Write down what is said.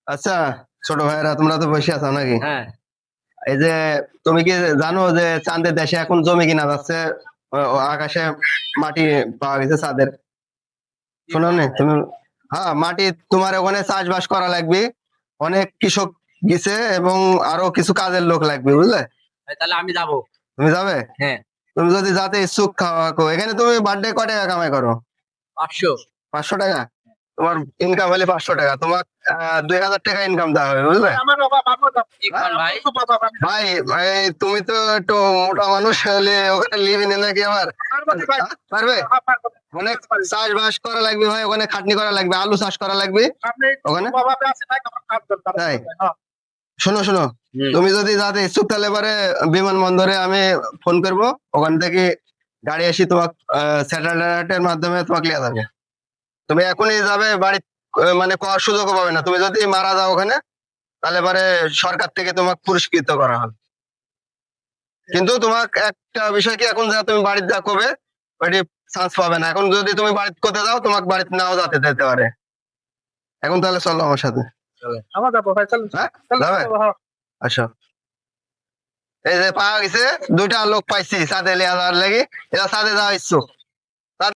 আচ্ছা, ছোট ভাইরা তোমরা তো বসে আছো নাকি? হ্যাঁ। এই যে তুমি কি জানো যে চাঁদের দেশে এখন জমি কিনা যাচ্ছে? আকাশে মাটি পাওয়া গেছে চাঁদের। শোনো নি তুমি? হ্যাঁ, মাটি তোমার ওখানে চাষবাস করা লাগবে। অনেক কৃষক গেছে এবং আরো কিছু কাজের লোক লাগবে, বুঝলে? তাহলে আমি যাবো। তুমি যাবে? হ্যাঁ। তুমি যদি যাতে ইচ্ছুক খাওয়া এখানে তুমি বার্থডে কয় টাকা কামাই করো? 500। 500 টাকা? তোমার ইনকাম হলে 500 টাকা, তোমার 2000 টাকা ইনকাম দেওয়া হবে, বুঝলে? ভাই ভাই ভাই, তুমি তো একটু মোটা মানুষ হলে ওখানে লিভিং নাকি আমার পারবে? অনেক চাষবাস করা লাগবে ভাই, ওখানে খাটনি করা লাগবে, আলু চাষ করা লাগবে ওখানে। তাই? শোনো শোনো, তুমি যদি যাতে ইচ্ছুক তাহলে পরে বিমানবন্দরে আমি ফোন করব, ওখান থেকে গাড়ি এসে তোমাকে স্যাটেলাইটের মাধ্যমে তোমাকে নিয়ে যাবে। তুমি এখনই যাবে বাড়ি, মানে করার সুযোগও পাবে না। তুমি যদি মারা যাও ওখানে, তাহলে পরে সরকার থেকে তোমাকে পুরস্কৃত করা হবে। কিন্তু তোমাকে একটা বিষয় কি, এখন যা তুমি বাড়িতে যা করবে ওইটি চান্স পাবে না। এখন যদি তুমি বাড়িতে করতে যাও, তোমাকে বাড়িতে নাও যেতে পারে। এখন তাহলে চলো আমার সাথে। হ্যাঁ, যাবে? আসো। এই যে পাওয়া গেছে, দুইটা লোক পাইছি চাঁদে লিয়ে যাওয়ার লাগি। এরা চাঁদে যাওয়া ইচ্ছুক।